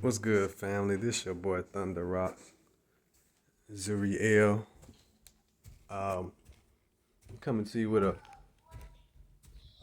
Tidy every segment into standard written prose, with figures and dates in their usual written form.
What's good, family? This your boy Thunder Rock, Zuriel. Coming to you with a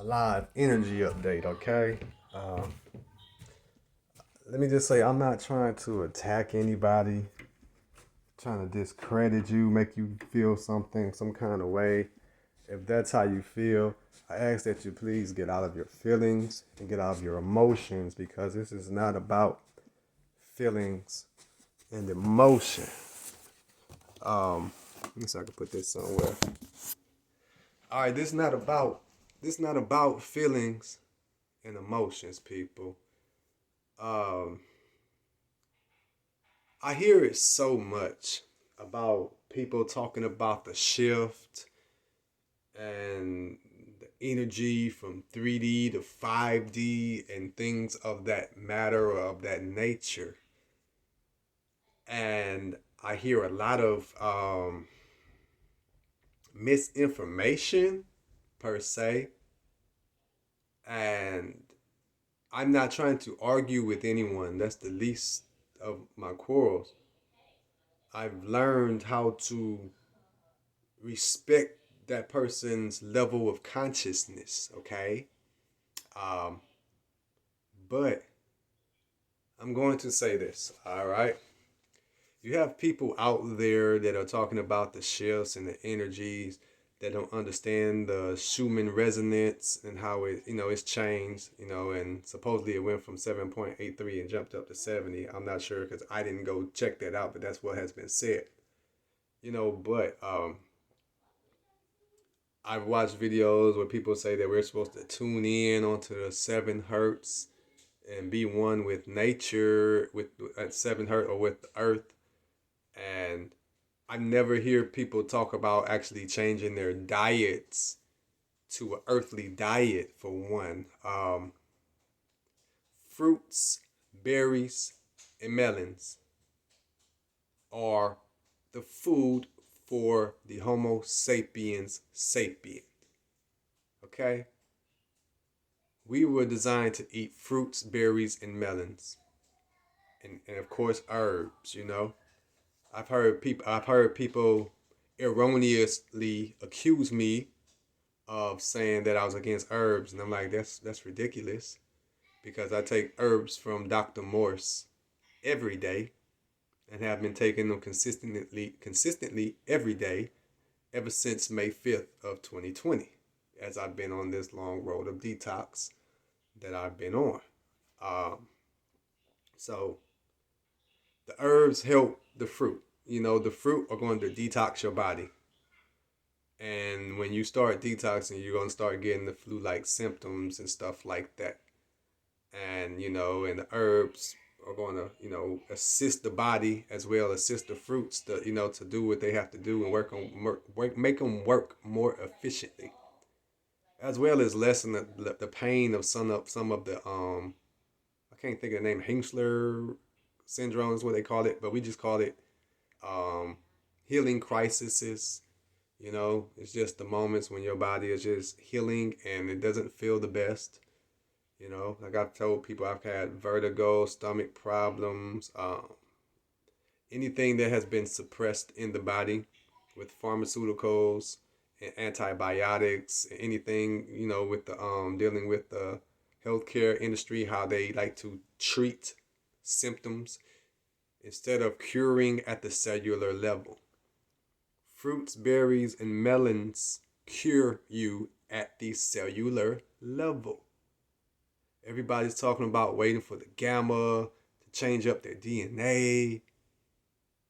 live energy update, okay? Let me just say, I'm not trying to attack anybody, trying to discredit you, make you feel something, some kind of way. If that's how you feel, I ask that you please get out of your feelings and get out of your emotions, because this is not about feelings and emotion. Let me see if I can put this somewhere. All right, this not about feelings and emotions, people. Um, I hear it so much about people talking about the shift and the energy from 3D to 5D and things of that matter or of that nature. And I hear a lot of misinformation per se. And I'm not trying to argue with anyone. That's the least of my quarrels. I've learned how to respect that person's level of consciousness, okay? Um, but I'm going to say this, all right? You have people out there that are talking about the shifts and the energies that don't understand the Schumann resonance and how it's changed, and supposedly it went from 7.83 and jumped up to 70. I'm not sure because I didn't go check that out, but that's what has been said. But I've watched videos where people say that we're supposed to tune in onto the 7 hertz and be one with nature, with at 7 hertz or with the earth. And I never hear people talk about actually changing their diets to an earthly diet, for one. Fruits, berries, and melons are the food for the Homo sapiens sapient. Okay? We were designed to eat fruits, berries, and melons. And of course herbs. I've heard people erroneously accuse me of saying that I was against herbs, and I'm like, that's ridiculous, because I take herbs from Dr. Morse every day and have been taking them consistently every day ever since May 5th of 2020, as I've been on this long road of detox that I've been on. Um, so the herbs help the fruit. The fruit are going to detox your body. And when you start detoxing, you're going to start getting the flu-like symptoms and stuff like that. And the herbs are going to, assist the body as well, assist the fruits to do what they have to do and make them work more efficiently, as well as lessen the pain of some of the, I can't think of the name, Hingsler syndrome is what they call it, but we just call it um, healing crises. It's just the moments when your body is just healing and it doesn't feel the best. Like I've told people, I've had vertigo, stomach problems, anything that has been suppressed in the body with pharmaceuticals and antibiotics, anything, with the dealing with the healthcare industry, how they like to treat symptoms instead of curing at the cellular level. Fruits, berries, and melons cure you at the cellular level. Everybody's talking about waiting for the gamma to change up their DNA.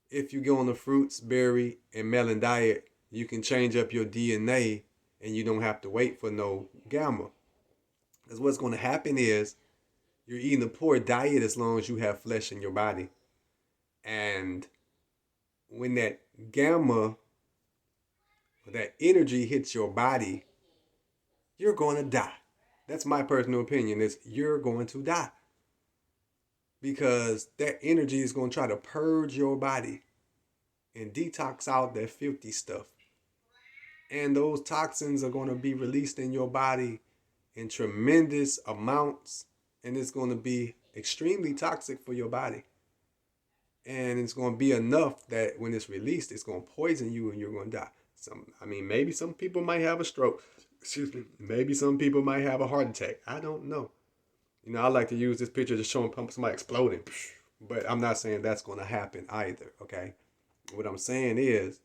If you go on the fruits, berry, and melon diet, you can change up your DNA and you don't have to wait for no gamma. Because what's going to happen is you're eating a poor diet as long as you have flesh in your body. And when that gamma, that energy hits your body, you're going to die. That's my personal opinion, is you're going to die. Because that energy is going to try to purge your body and detox out that filthy stuff. And those toxins are going to be released in your body in tremendous amounts. And it's going to be extremely toxic for your body. And it's going to be enough that when it's released, it's going to poison you and you're going to die. Maybe some people might have a stroke. Excuse me. Maybe some people might have a heart attack. I don't know. I like to use this picture to show somebody exploding. But I'm not saying that's going to happen either, okay? What I'm saying is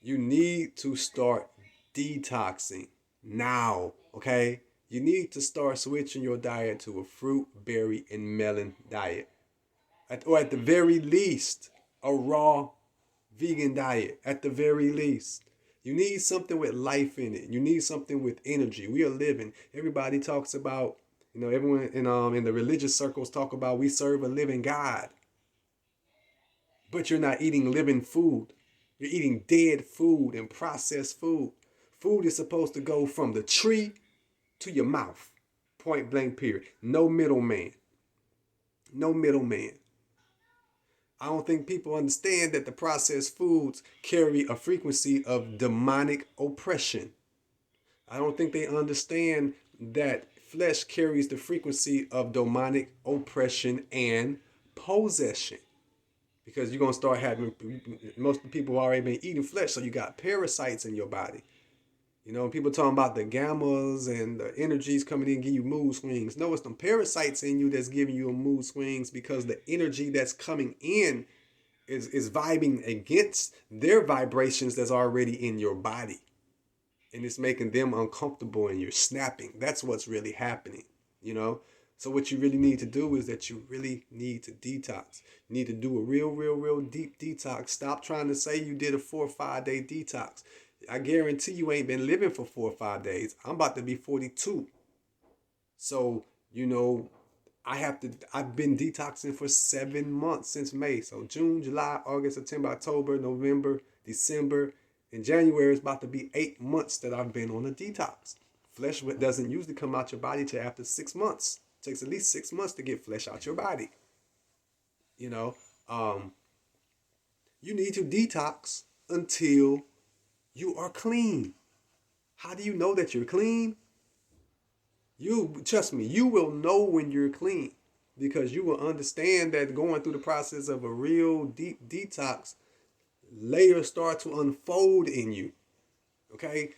you need to start detoxing now, okay? You need to start switching your diet to a fruit, berry, and melon diet. Or at the very least, a raw vegan diet. At the very least. You need something with life in it. You need something with energy. We are living. Everybody talks about, everyone in the religious circles talk about we serve a living God. But you're not eating living food. You're eating dead food and processed food. Food is supposed to go from the tree to your mouth. Point blank period. No middleman. No middleman. I don't think people understand that the processed foods carry a frequency of demonic oppression. I don't think they understand that flesh carries the frequency of demonic oppression and possession. Because you're going to start having, most of the people already been eating flesh, so you got parasites in your body. People talking about the gammas and the energies coming in give you mood swings. No, it's them parasites in you that's giving you a mood swings because the energy that's coming in is vibing against their vibrations that's already in your body. And it's making them uncomfortable and you're snapping. That's what's really happening, So what you really need to do is that you really need to detox. You need to do a real deep detox. Stop trying to say you did a 4 or 5 day detox. I guarantee you ain't been living for 4 or 5 days. I'm about to be 42. So, I've been detoxing for 7 months since May. So June, July, August, September, October, November, December, and January is about to be 8 months that I've been on a detox. Flesh doesn't usually come out your body till after 6 months. It takes at least 6 months to get flesh out your body. You need to detox until you are clean. How do you know that you're clean? Trust me, you will know when you're clean because you will understand that going through the process of a real deep detox, layers start to unfold in you. Okay?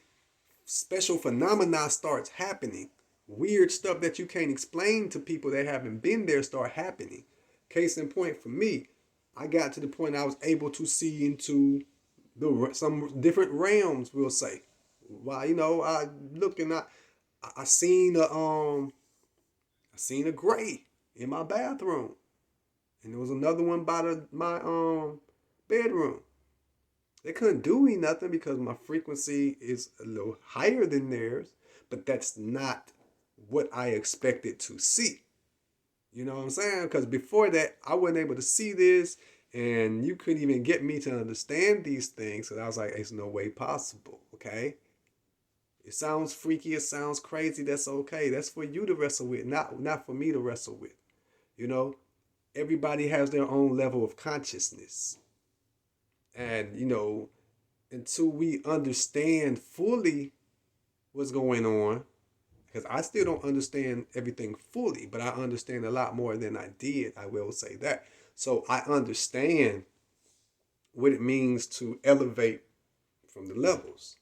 Special phenomena starts happening. Weird stuff that you can't explain to people that haven't been there start happening. Case in point for me, I got to the point I was able to see into some different realms, we'll say. Well, I look and I seen a gray in my bathroom, and there was another one by my bedroom. They couldn't do me nothing because my frequency is a little higher than theirs, but that's not what I expected to see. You know what I'm saying? Because before that, I wasn't able to see this, and you couldn't even get me to understand these things. So I was like, it's no way possible, okay? It sounds freaky, it sounds crazy, that's okay. That's for you to wrestle with, not for me to wrestle with. Everybody has their own level of consciousness. And, until we understand fully what's going on, because I still don't understand everything fully, but I understand a lot more than I did, I will say that. So I understand what it means to elevate from the levels.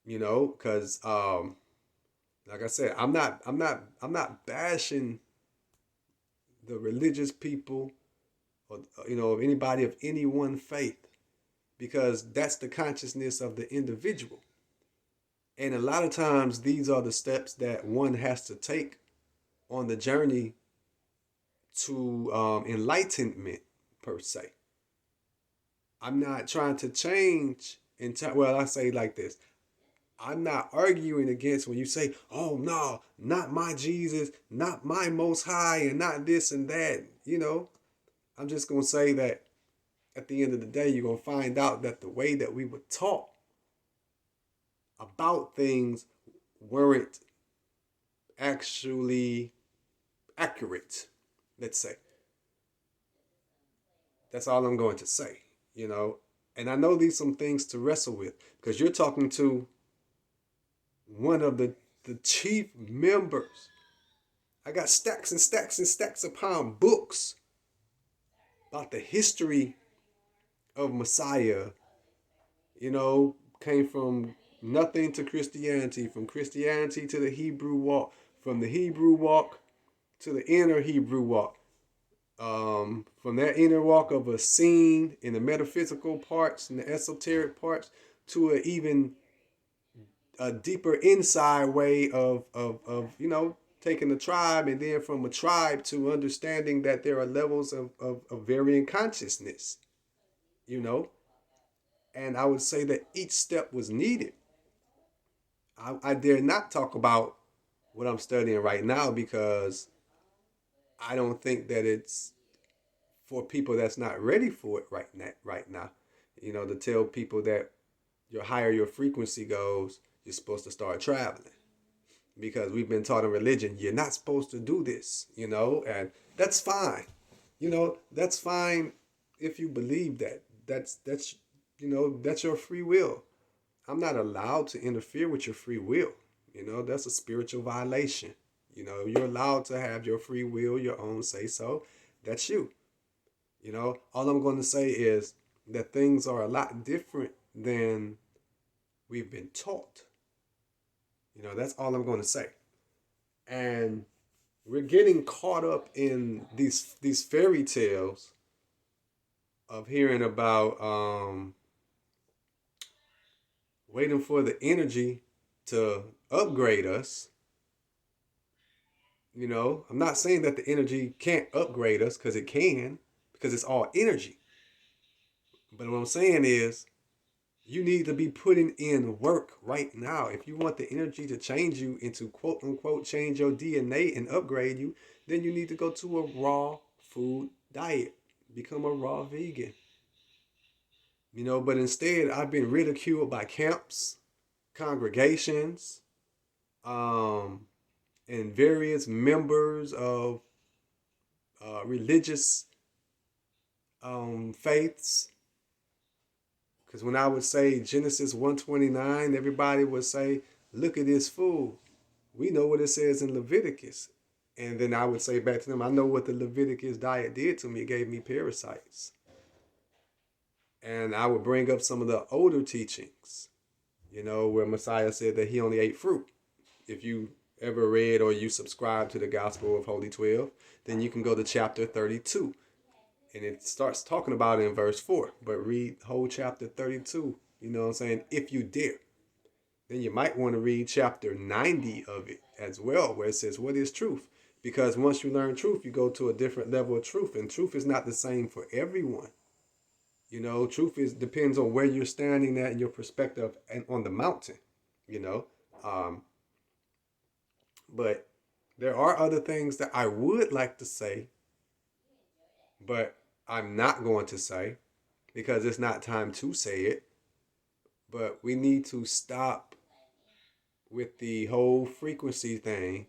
Because like I said, I'm not bashing the religious people or anybody of any one faith, because that's the consciousness of the individual. And a lot of times these are the steps that one has to take on the journey to enlightenment per se. I'm not trying to change I say like this. I'm not arguing against when you say, oh no, not my Jesus, not my Most High, and not this and that. I'm just going to say that at the end of the day, you're going to find out that the way that we were taught about things weren't actually accurate, let's say. That's all I'm going to say, And I know these some things to wrestle with because you're talking to one of the chief members. I got stacks and stacks and stacks upon books about the history of Messiah. Came from nothing to Christianity, from Christianity to the Hebrew walk, from the Hebrew walk to the inner Hebrew walk. From that inner walk of a scene in the metaphysical parts and the esoteric parts to a even a deeper inside way of taking the tribe, and then from a tribe to understanding that there are levels of varying consciousness, you know. And I would say that each step was needed. I dare not talk about what I'm studying right now because I don't think that it's for people that's not ready for it right now. To tell people that your higher your frequency goes, you're supposed to start traveling. Because we've been taught in religion, you're not supposed to do this, and that's fine. That's fine if you believe that. That's your free will. I'm not allowed to interfere with your free will. That's a spiritual violation. You're allowed to have your free will, your own say so. That's you. All I'm going to say is that things are a lot different than we've been taught. That's all I'm going to say. And we're getting caught up in these fairy tales of hearing about waiting for the energy to upgrade us. I'm not saying that the energy can't upgrade us, because it can, because it's all energy. But what I'm saying is you need to be putting in work right now. If you want the energy to change you into quote unquote change your DNA and upgrade you, then you need to go to a raw food diet. Become a raw vegan. But instead I've been ridiculed by camps, congregations, and various members of religious faiths. Because when I would say Genesis 1:29, everybody would say, look at this fool. We know what it says in Leviticus. And then I would say back to them, I know what the Leviticus diet did to me. It gave me parasites. And I would bring up some of the older teachings, where Messiah said that he only ate fruit. If you ever read or you subscribe to the Gospel of Holy 12, then you can go to chapter 32. And it starts talking about it in verse 4. But read whole chapter 32, if you dare. Then you might want to read chapter 90 of it as well, where it says, what is truth? Because once you learn truth, you go to a different level of truth. And truth is not the same for everyone. Truth depends on where you're standing at and your perspective and on the mountain, you know. But there are other things that I would like to say, but I'm not going to say because it's not time to say it. But we need to stop with the whole frequency thing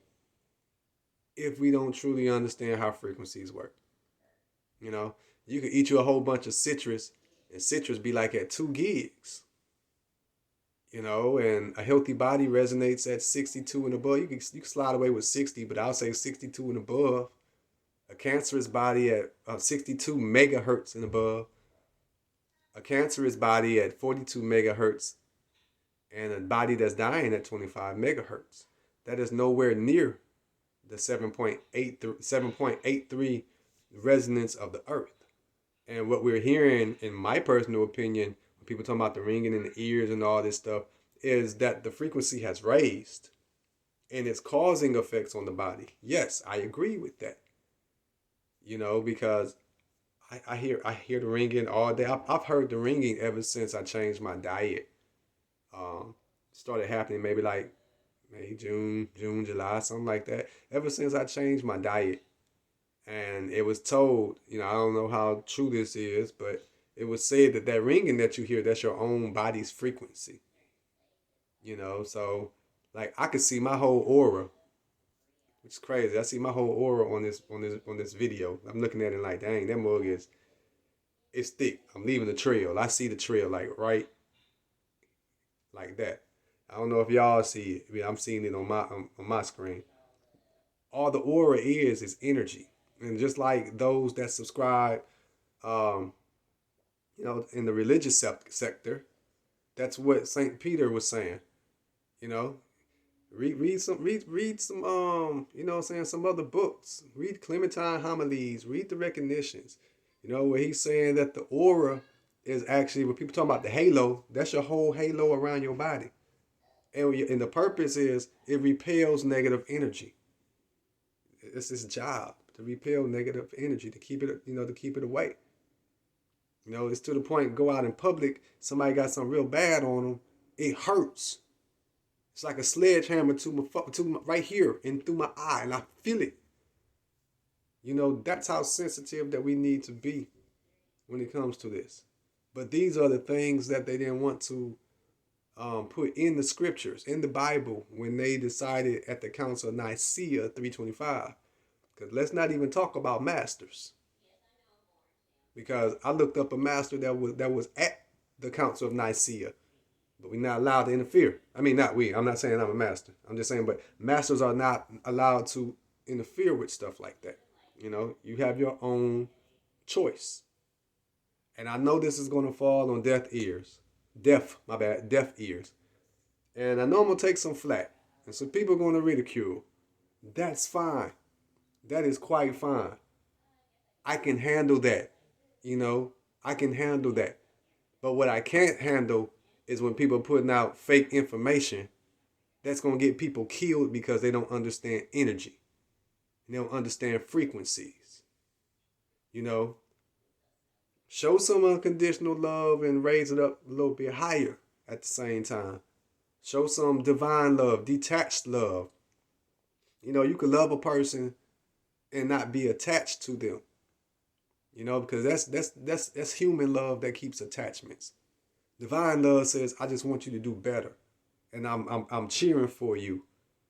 if we don't truly understand how frequencies work. You could eat you a whole bunch of citrus and citrus be like at 2 gigs. And a healthy body resonates at 62 and above. You can slide away with 60, but I'll say 62 and above. A cancerous body at 62 megahertz and above. A cancerous body at 42 megahertz. And a body that's dying at 25 megahertz. That is nowhere near the 7.83 resonance of the earth. And what we're hearing, in my personal opinion, when people talk about the ringing in the ears and all this stuff, is that the frequency has raised and it's causing effects on the body. Yes, I agree with that. Because I hear the ringing all day. I've heard the ringing ever since I changed my diet. Started happening maybe like May, June, July, something like that. Ever since I changed my diet. And it was told, I don't know how true this is, but it was said that ringing that you hear, that's your own body's frequency. So like I could see my whole aura, which is crazy. I see my whole aura on this video. I'm looking at it like, dang, that mug it's thick. I'm leaving the trail. I see the trail like right like that. I don't know if y'all see it. I'm seeing it on my screen. All the aura is energy. And just like those that subscribe, um, in the religious sector, that's what Saint Peter was saying. You know, read some some other books. Read Clementine homilies. Read the recognitions. Where he's saying that the aura is actually, when people talk about the halo, that's your whole halo around your body. And the purpose is it repels negative energy. It's his job to repel negative energy, to keep it, to keep it away. It's to the point, go out in public, somebody got something real bad on them, it hurts. It's like a sledgehammer right here and through my eye, and I feel it. That's how sensitive that we need to be when it comes to this. But these are the things that they didn't want to put in the scriptures, in the Bible, when they decided at the Council of Nicaea 325. Because let's not even talk about masters. Because I looked up a master that was at the Council of Nicaea, but we're not allowed to interfere. I mean, not we. I'm not saying I'm a master. I'm just saying, but masters are not allowed to interfere with stuff like that. You have your own choice. And I know this is going to fall on deaf ears. Deaf ears. And I know I'm going to take some flack. And some people are going to ridicule. That's fine. That is quite fine. I can handle that. I can handle that. But what I can't handle is when people are putting out fake information that's going to get people killed because they don't understand energy. They don't understand frequencies. Show some unconditional love and raise it up a little bit higher at the same time. Show some divine love, detached love. You could love a person and not be attached to them. Because that's human love that keeps attachments. Divine love says, I just want you to do better. And I'm cheering for you.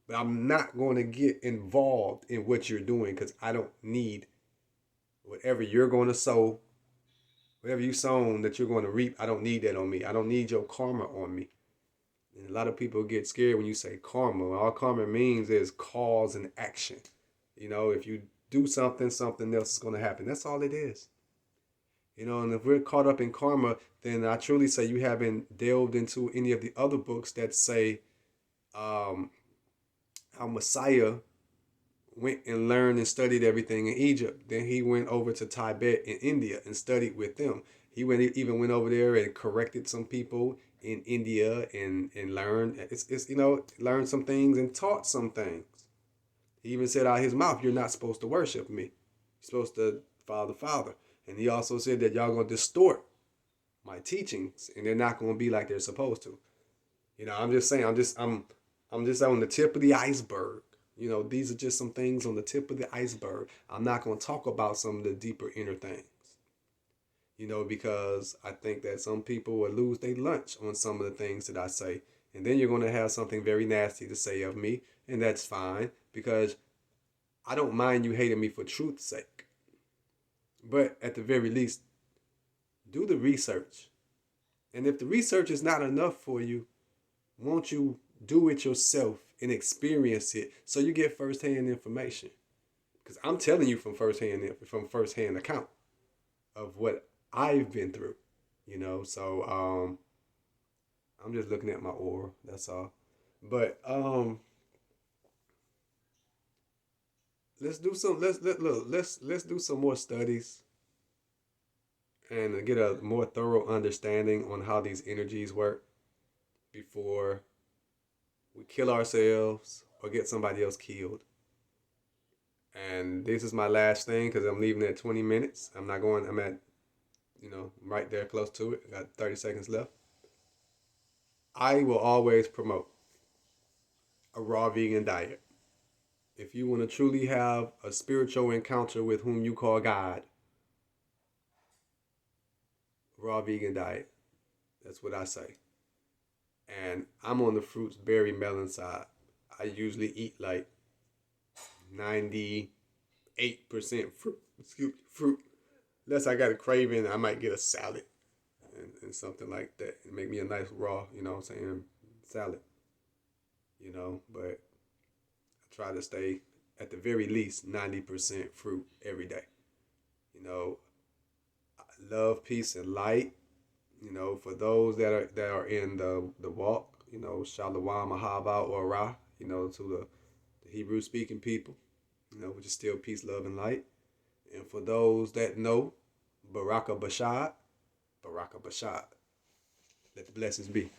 But I'm not going to get involved in what you're doing, because I don't need whatever you're going to sow, whatever you sown that you're going to reap. I don't need that on me. I don't need your karma on me. And a lot of people get scared when you say karma. All karma means is cause and action. If you do something, something else is going to happen. That's all it is. And if we're caught up in karma, then I truly say you haven't delved into any of the other books that say how Messiah went and learned and studied everything in Egypt. Then he went over to Tibet in India and studied with them. He even went over there and corrected some people in India and learned learned some things and taught some things. He even said out of his mouth, you're not supposed to worship me. You're supposed to follow the Father. And he also said that y'all going to distort my teachings and they're not going to be like they're supposed to. I'm just saying, I'm just on the tip of the iceberg. These are just some things on the tip of the iceberg. I'm not going to talk about some of the deeper inner things. Because I think that some people will lose their lunch on some of the things that I say. And then you're going to have something very nasty to say of me. And that's fine, because I don't mind you hating me for truth's sake. But at the very least, do the research. And if the research is not enough for you, won't you do it yourself and experience it so you get firsthand information? Because I'm telling you from firsthand account of what I've been through. So I'm just looking at my aura. That's all. But let's do some more studies and get a more thorough understanding on how these energies work before we kill ourselves or get somebody else killed. And this is my last thing, because I'm leaving at 20 minutes. I'm at, right there close to it. I got 30 seconds left. I will always promote a raw vegan diet. If you want to truly have a spiritual encounter with whom you call God, raw vegan diet. That's what I say. And I'm on the fruits, berry, melon side. I usually eat like 98% fruit. Unless I got a craving, I might get a salad and something like that. And make me a nice raw, salad. But I try to stay at the very least 90% fruit every day. You know, love, peace, and light. You know, for those that are in the walk, you know, Shalom, Ahava, or Ra, you know, to the Hebrew speaking people, you know, which is still peace, love, and light. And for those that know, Baraka Bashad, Baraka Bashad. Let the blessings be.